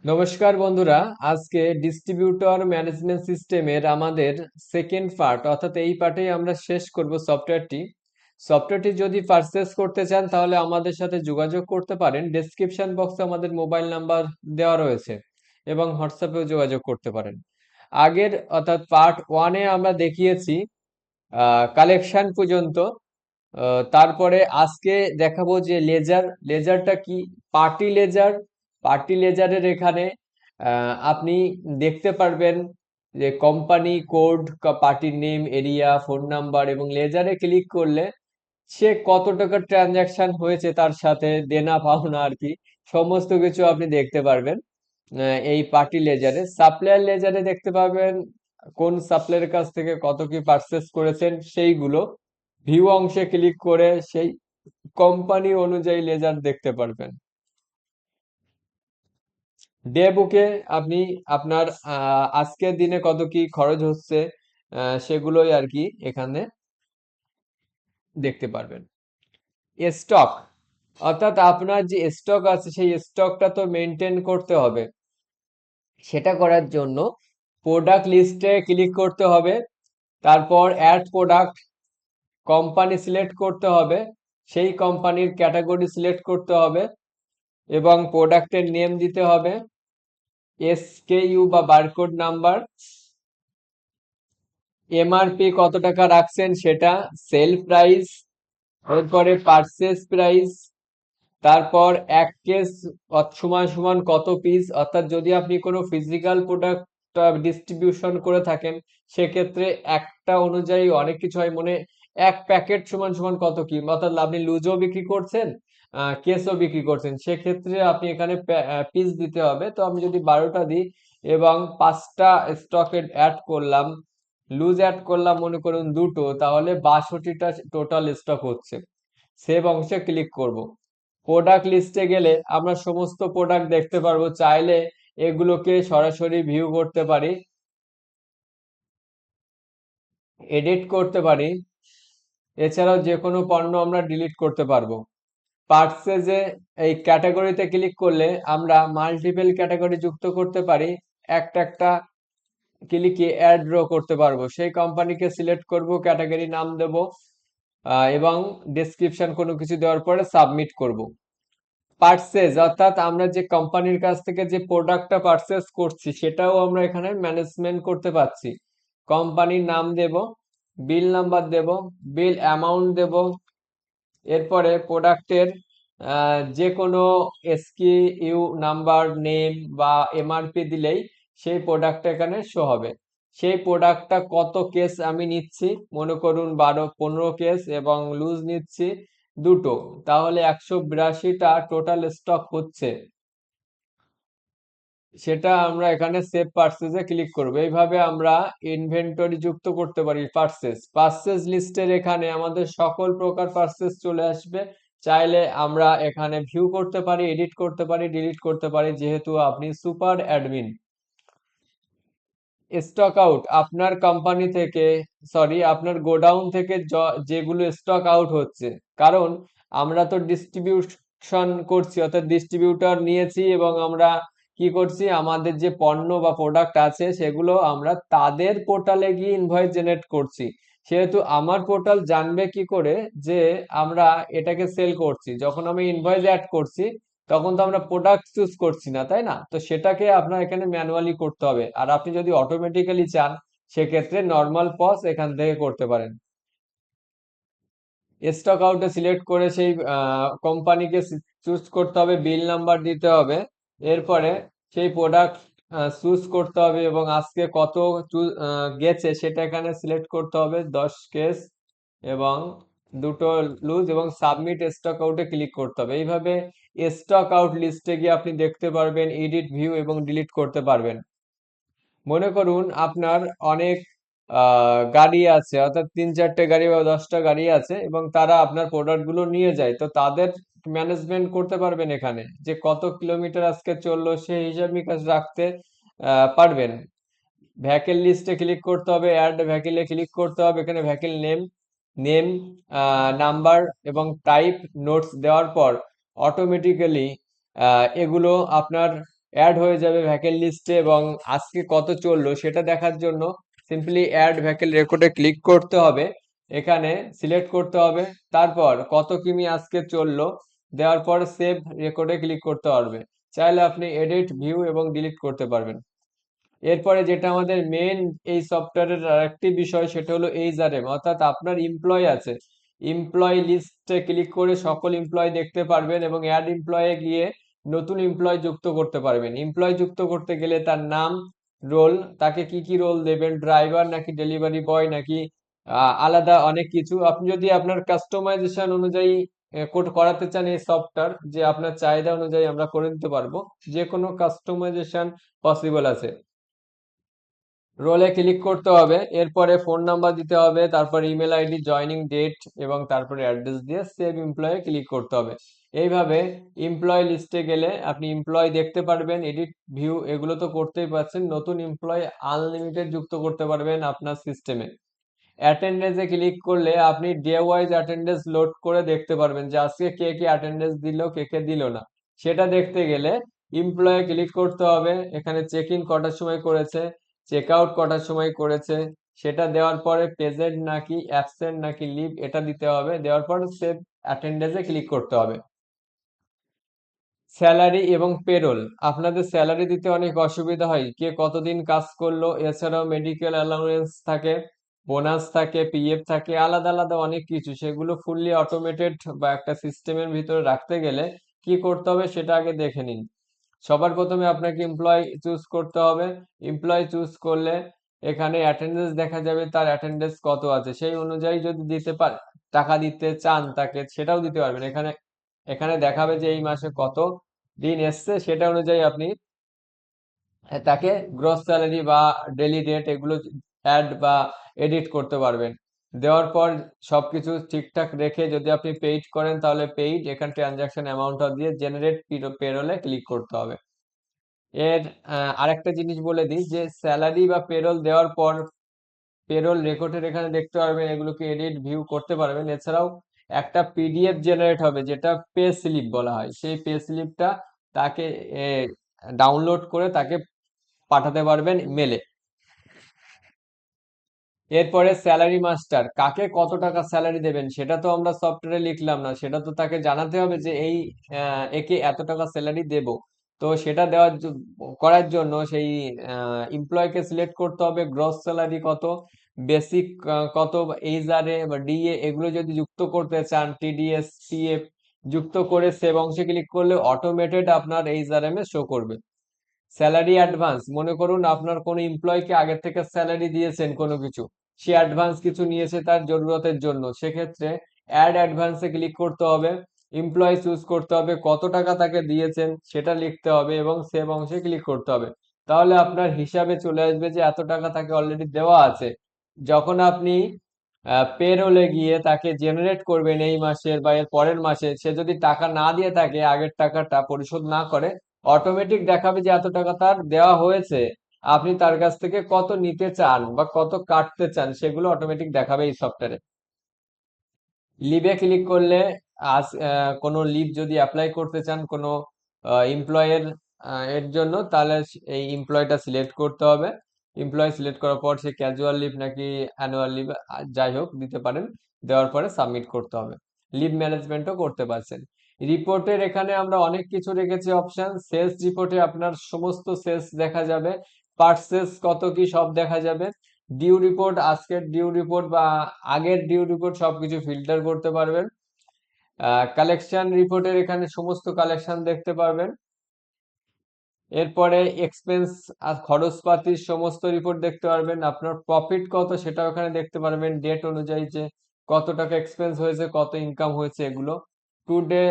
নমস্কার বন্ধুরা, আজকে ডিস্ট্রিবিউটর ম্যানেজমেন্ট সিস্টেমের আমাদের সেকেন্ড পার্ট, অর্থাৎ এই পার্টেই আমরা শেষ করব সফটওয়্যারটি যদি পারচেস করতে চান তাহলে আমাদের সাথে যোগাযোগ করতে পারেন। ডেসক্রিপশন বক্সে আমাদের মোবাইল নাম্বার দেওয়া রয়েছে এবং হোয়াটসঅ্যাপেও যোগাযোগ করতে পারেন। আগের অর্থাৎ পার্ট ওয়ানে আমরা দেখিয়েছি কালেকশন পর্যন্ত। তারপরে আজকে দেখাবো যে লেজারটা কি। পার্টি লেজারের এখানে আপনি দেখতে পারবেন যে কোম্পানি কোড, পার্টির নেম, এরিয়া, ফোন নাম্বার, এবং লেজারে ক্লিক করলে সে কত টাকার ট্রানজাকশন হয়েছে, তার সাথে দেনা পাওনা আর কি সমস্ত কিছু আপনি দেখতে পারবেন। এই পার্টি লেজারে সাপ্লায়ার লেজারে দেখতে পাবেন কোন সাপ্লায়ারের কাছ থেকে কত কি পারচেস করেছেন সেইগুলো। ভিউ অংশে ক্লিক করে সেই কোম্পানি অনুযায়ী লেজার দেখতে পারবেন। ডে বুকে আপনি আপনার আজকের দিনে কত কি খরচ হচ্ছে সেগুলোই আর কি এখানে দেখতে পারবেন। স্টক, অর্থাৎ আপনার যে স্টক আছে সেই স্টকটা তো মেনটেন করতে হবে। সেটা করার জন্য প্রোডাক্ট লিস্টে ক্লিক করতে হবে, তারপর অ্যাড প্রোডাক্ট, কোম্পানি সিলেক্ট করতে হবে, সেই কোম্পানির ক্যাটাগরি সিলেক্ট করতে হবে এবং প্রোডাক্টের নেম দিতে হবে, এসকেইউ বা বারকোড নাম্বার, এমআরপি কত টাকা রাখছেন সেটা, সেল প্রাইস, এরপরে পারচেস প্রাইস, তারপর এক কেস সমান সমান কত পিস, অর্থাৎ যদি আপনি কোনো ফিজিক্যাল প্রোডাক্ট ডিস্ট্রিবিউশন করে থাকেন সেক্ষেত্রে একটা অনুযায়ী অনেক কিছু হয়, মনে এক প্যাকেট সমান সমান কত কি, অর্থাৎ আপনি লুজও বিক্রি করছেন, কেসও বিক্রি করছেন, সেক্ষেত্রে আপনি এখানে পিস দিতে হবে। তো আমি যদি 12টা দিই এবং 5টা স্টকের অ্যাড করলাম, লুজ অ্যাড করলাম মনে করুন দুটো, তাহলে 62টা টোটাল স্টক হচ্ছে। সেভ অংশে ক্লিক করব। প্রোডাক্ট লিস্টে গেলে আমরা সমস্ত প্রোডাক্ট দেখতে পারবো, চাইলে এগুলোকে সরাসরি ভিউ করতে পারি, এডিট করতে পারি, এছাড়াও যে কোনো পণ্য আমরা ডিলিট করতে পারবো। পার্সেজে এই ক্যাটাগরিতে ক্লিক করলে আমরা মাল্টিপল ক্যাটাগরি যুক্ত করতে পারি, একটা একটা ক্লিকে অ্যাড ড্র করতে পারবো। সেই কোম্পানিকে সিলেক্ট করব, ক্যাটাগরি নাম দেব এবং ডেসক্রিপশন কোনো কিছু দেওয়ার পরে সাবমিট করব। পারচেজ, অর্থাৎ আমরা যে কোম্পানির কাছ থেকে যে প্রোডাক্টটা পারচেজ করছি সেটাও আমরা এখানে ম্যানেজমেন্ট করতে পারছি। কোম্পানির নাম দেব, বিল নাম্বার দেব, বিল অ্যামাউন্ট দেব, এরপরে প্রোডাক্টের যে কোনো এসকিইউ নাম্বার, নেম বা এমআরপি দিলেই সেই প্রোডাক্টটা এখানে শো হবে। সেই প্রোডাক্টটা কত কেস আমি নিচ্ছি, মনে করুন 15 কেস, এবং লুজ নিচ্ছি দুটো, তাহলে 182টা টোটাল স্টক হচ্ছে। সেটা আমরা এখানে সেভ পারচেজে ক্লিক করব। এইভাবে আমরা ইনভেন্টরি যুক্ত করতে পারি। পারচেজ লিস্টের এখানে আমাদের সকল প্রকার পারচেজ চলে আসবে। চাইলে আমরা এখানে ভিউ করতে পারি, এডিট করতে পারি, ডিলিট করতে পারি, যেহেতু আপনি সুপার অ্যাডমিন। স্টক আউট, আপনার কোম্পানি থেকে, সরি আপনার গোডাউন থেকে যেগুলো স্টক আউট হচ্ছে, কারণ আমরা তো ডিস্ট্রিবিউশন করছি, অর্থাৎ ডিস্ট্রিবিউটর নিয়েছি এবং আমরা কি করছি, আমাদের যে পণ্য বা প্রোডাক্ট আছে সেগুলো আমরা তাদের পোর্টালে গিয়ে ইনভয়েস জেনারেট করছি। সেহেতু আমার পোর্টাল জানবে কি করে যে আমরা এটাকে সেল করছি? যখন আমি ইনভয়েস অ্যাড করছি তখন তো আমরা প্রোডাক্ট চুজ করছি না, তাই না? তো সেটাকে আপনার এখানে ম্যানুয়ালি করতে হবে। আর আপনি যদি অটোমেটিক্যালি চান সেক্ষেত্রে নর্মাল পজ এখান থেকে করতে পারেন। স্টক আউটে সিলেক্ট করে সেই কোম্পানিকে চুজ করতে হবে, বিল নাম্বার দিতে হবে, এরপরে সেই প্রোডাক্ট চুজ করতে হবে এবং আজকে কত গেছে সেটা এখানে সিলেক্ট করতে হবে, 10 কেস এবং দুটো লুজ, এবং সাবমিট স্টক আউটে ক্লিক করতে হবে। এইভাবে স্টক আউট লিস্টে গিয়ে আপনি দেখতে পারবেন, এডিট, ভিউ এবং ডিলিট করতে পারবেন। মনে করুন আপনার অনেক গাড়ি আছে, অর্থাৎ 3-4টে গাড়ি বা 10টা গাড়ি আছে এবং তারা আপনার প্রোডাক্ট গুলো নিয়ে যায়, তো তাদের ম্যানেজমেন্ট করতে পারবেন এখানে, যে কত কিলোমিটার আজকে চললো সেই হিসাব নিকাশ রাখতে পারবেন। ভেহিকেল লিস্টে ক্লিক করতে হবে, অ্যাড ভেহিকেলে ক্লিক করতে হবে, এখানে ভেহিকেল নেম, নাম্বার এবং টাইপ নোটস দেওয়ার পর অটোমেটিক্যালি এগুলো আপনার অ্যাড হয়ে যাবে ভ্যাকেন্ট লিস্টে, এবং আজকে কত চললো সেটা দেখার জন্য সিম্পলি অ্যাড ভ্যাকেন্ট রেকর্ডে ক্লিক করতে হবে। এখানে সিলেক্ট করতে হবে, তারপর কত কিমি আজকে চললো দেওয়ার পর সেভ রেকর্ডে ক্লিক করতে পারবে। চাইলে আপনি এডিট, ভিউ এবং ডিলিট করতে পারবেন। এরপরে যেটা আমাদের মেন এই সফটওয়্যারের আরেকটি বিষয়, সেটা হলো এইচআরএম, অর্থাৎ আপনার এমপ্লয় আছে, এমপ্লয় লিস্টে ক্লিক করে সকল এমপ্লয় দেখতে পারবেন এবং অ্যাড এমপ্লয়ে গিয়ে নতুন এমপ্লয় যুক্ত করতে পারবেন। এমপ্লয় যুক্ত করতে গেলে তার নাম, রোল, তাকে কি কি রোল দেবেন, ড্রাইভার নাকি ডেলিভারি বয় নাকি আলাদা অনেক কিছু, আপনি যদি আপনার কাস্টমাইজেশন অনুযায়ী করাতে চান এই সফটওয়্যার, যে আপনার চাহিদা অনুযায়ী আমরা করে দিতে পারবো, যে কোনো কাস্টমাইজেশন পসিবল আছে। রোলে ক্লিক করতে হবে, এরপরে ফোন নাম্বার দিতে হবে, তারপর ইমেল আইডি, জয়নিং ডেট এবং তারপরে অ্যাড্রেস দিয়ে সেভ এমপ্লয়ে ক্লিক করতে হবে। এইভাবে এমপ্লয় লিস্টে গেলে আপনি এমপ্লয় দেখতে পারবেন, এডিট, ভিউ এগুলো তো করতেই পারছেন, নতুন এমপ্লয় আনলিমিটেড যুক্ত করতে পারবেন আপনার সিস্টেমে। অ্যাটেন্ডেন্সে ক্লিক করলে আপনি ডে ওয়াইজ অ্যাটেন্ডেন্স লোড করে দেখতে পারবেন যে আজকে কে কে অ্যাটেন্ডেন্স দিল, কে কে দিল না। সেটা দেখতে গেলে এমপ্লয়ে ক্লিক করতে হবে, এখানে চেক ইন কটার সময় করেছে, চেক আউট কটার সময় করেছে, সেটা দেওয়ার পরে প্রেজেন্ট নাকি অ্যাবসেন্ট নাকি লিভ এটা দিতে হবে, দেওয়ার পর সেভ অ্যাটেন্ডেন্সে ক্লিক করতে হবে। স্যালারি এবং পেরোল, আপনাদের স্যালারি দিতে অনেক অসুবিধা হয়, কে কতদিন কাজ করলো, এছাড়াও মেডিকেল অ্যালাউন্স থাকে, বোনাস থাকে, পিএফ থাকে, আলাদা আলাদা অনেক কিছু, সেগুলো ফুললি অটোমেটেড বা একটা সিস্টেমের ভিতরে রাখতে গেলে কি করতে হবে সেটা আগে দেখে নিন। সবার প্রথমে আপনাকে এমপ্লয় চুজ করতে হবে। এমপ্লয় চুজ করলে এখানে অ্যাটেন্ডেন্স দেখা যাবে, তার অ্যাটেন্ডেন্স কত আছে, সেই অনুযায়ী যদি দিতে পারে, টাকা দিতে চান তাকে, সেটাও দিতে পারবেন। এখানে এখানে দেখাবে যে এই মাসে কত দিন এসছে, সেটা অনুযায়ী আপনি তাকে গ্রস স্যালারি বা ডেলি রেট এগুলো অ্যাড বা এডিট করতে পারবেন। দেওয়ার পর সবকিছু ঠিকঠাক রেখে যদি আপনি পেইড করেন তাহলে পেইড, এখানে ট্রানজাকশন অ্যামাউন্টটা দিয়ে জেনারেট পেরোলে ক্লিক করতে হবে। এর আরেকটা জিনিস বলে দিই, যে স্যালারি বা পেরোল দেওয়ার পর পেরোল রেকর্ডের এখানে দেখতে পারবেন, এগুলোকে এডিট, ভিউ করতে পারবেন। এছাড়াও একটা পিডিএফ জেনারেট হবে যেটা পে স্লিপ বলা হয়, সেই পে স্লিপটা তাকে ডাউনলোড করে তাকে পাঠাতে পারবেন মেলে। এরপরে স্যালারি মাস্টার, কাকে কত টাকা স্যালারি দেবেন সেটা তো আমরা সফটওয়্যারে লিখলাম না, সেটা তো তাকে জানাতে হবে যে এই একে এত টাকা স্যালারি দেব। তো সেটা করার জন্য সেই এমপ্লয়কে সিলেক্ট করতে হবে, গ্রস স্যালারি কত, বেসিক কত, এইচআরএ বা ডিএ এগুলো যদি যুক্ত করতে চান, টিডিএস, পিএফ যুক্ত করে সেভ অংশে ক্লিক করলে অটোমেটেড আপনার এইচআরএম এ শো করবে। স্যালারি অ্যাডভান্স, মনে করুন আপনার কোনো এমপ্লয়কে আগের থেকে স্যালারি দিয়েছেন কোনো কিছু, সে অ্যাডভান্স কিছু নিয়েছে তার জরুরতের জন্য, সেক্ষেত্রে অ্যাড অ্যাডভান্সে ক্লিক করতে হবে, এমপ্লয় চুজ করতে হবে, কত টাকা তাকে দিয়েছেন সেটা লিখতে হবে এবং সেভ অংশে ক্লিক করতে হবে। তাহলে আপনার হিসাবে চলে আসবে যে এত টাকা তাকে অলরেডি দেওয়া আছে। যখন আপনি পেরোলে গিয়ে তাকে জেনারেট করবেন এই মাসের বা এর পরের মাসে, সে যদি টাকা না দিয়ে থাকে, আগের টাকাটা পরিশোধ না করে, অটোমেটিক দেখাবে যে এত টাকা তার দেওয়া হয়েছে। আপনি তার কাছ থেকে কত নিতে চান বা কত কাটতে চান সেগুলো অটোমেটিক দেখাবে এই সফটওয়্যারে। লিভে ক্লিক করলে কোনো লিভ যদি অ্যাপ্লাই করতে চান কোনো এমপ্লয়ের এর জন্য, তাহলে এই এমপ্লয়টা সিলেক্ট করতে হবে। এমপ্লয় সিলেক্ট করার পর সে ক্যাজুয়াল লিভ নাকি অ্যানুয়াল লিভ যাই হোক দিতে পারেন, দেওয়ার পরে সাবমিট করতে হবে। লিভ ম্যানেজমেন্টও করতে পারছেন। রিপোর্টের এখানে আমরা অনেক কিছু রেখেছি অপশন। সেলস রিপোর্টে আপনার সমস্ত সেলস দেখা যাবে, পার্সেস কত কি সব দেখা যাবে। ডিউ রিপোর্ট, আজকের ডিউ রিপোর্ট বা আগের ডিউ রিপোর্ট সবকিছু ফিল্টার করতে পারবেন। কালেকশন রিপোর্টের এখানে সমস্ত কালেকশন দেখতে পারবেন। এরপরে এক্সপেন্স আর খরচপাতির সমস্ত রিপোর্ট দেখতে পারবেন। আপনার প্রফিট কত সেটাও এখানে দেখতে পারবেন, ডেট অনুযায়ী যে কত টাকা এক্সপেন্স হয়েছে, কত ইনকাম হয়েছে এগুলো। টুডে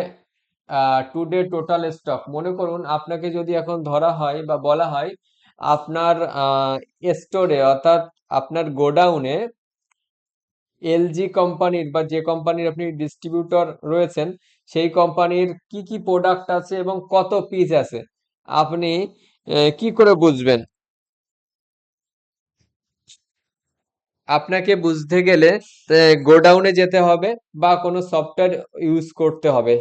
টুডে টোটাল স্টক, মনে করুন আপনাকে যদি এখন ধরা হয় বা বলা হয় আপনার স্টোরে অর্থাৎ আপনার গোডাউনে এলজি কোম্পানির বা যে কোম্পানির আপনি ডিস্ট্রিবিউটর রয়েছেন সেই কোম্পানির কি কি প্রোডাক্ট আছে এবং কত পিস আছে, আপনি কি করে বুঝবেন? আপনাকে বুঝতে গেলে গোডাউনে যেতে হবে বা কোনো সফটওয়্যার ইউজ করতে হবে।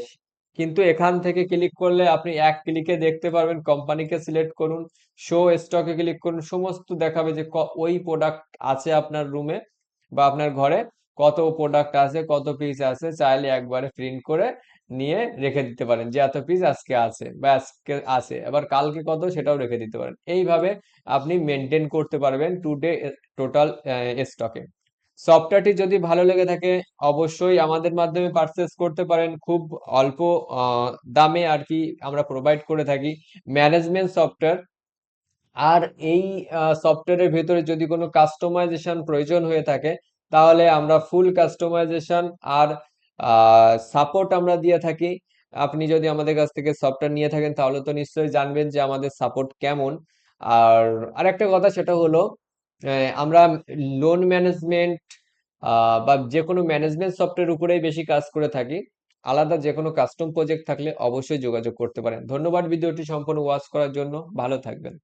কিন্তু এখান থেকে ক্লিক করলে আপনি এক ক্লিকে দেখতে পারবেন, কোম্পানিকে সিলেক্ট করুন, শো স্টকে ক্লিক করুন, সমস্ত দেখাবে যে ওই প্রোডাক্ট আছে আপনার রুমে বা আপনার ঘরে, কত প্রোডাক্ট আছে, কত পিস আছে, চাইলে একবারে প্রিন্ট করে নিয়ে রেখে দিতে পারেন যে এত পিস আজকে আছে বা আজকে আছে, আবার কালকে কত সেটাও রেখে দিতে পারেন। এইভাবে আপনি মেনটেন করতে পারবেন টুডে টোটাল স্টকে। সফটওয়্যারটি যদি ভালো লেগে থাকে অবশ্যই আমাদের মাধ্যমে পারচেস করতে পারেন, খুব অল্প দামে আর কি আমরা প্রোভাইড করে থাকি ম্যানেজমেন্ট সফটওয়্যার। আর এই সফটওয়্যারের ভেতরে যদি কোনো কাস্টমাইজেশন প্রয়োজন হয়ে থাকে তাহলে আমরা ফুল কাস্টমাইজেশন আর সাপোর্ট আমরা দিয়ে থাকি। আপনি যদি আমাদের কাছ থেকে সফটওয়্যার নিয়ে থাকেন তাহলে তো নিশ্চয়ই জানবেন যে আমাদের সাপোর্ট কেমন। আর আরেকটা কথা সেটা হলো আমরা লোন ম্যানেজমেন্ট বা যে কোনো ম্যানেজমেন্ট সফটওয়্যার উপরেই বেশি কাজ করে থাকি। আলাদা যে কোনো কাস্টম প্রজেক্ট থাকলে অবশ্যই যোগাযোগ করতে পারেন। ধন্যবাদ ভিডিওটি সম্পূর্ণ ওয়াচ করার জন্য। ভালো থাকবেন।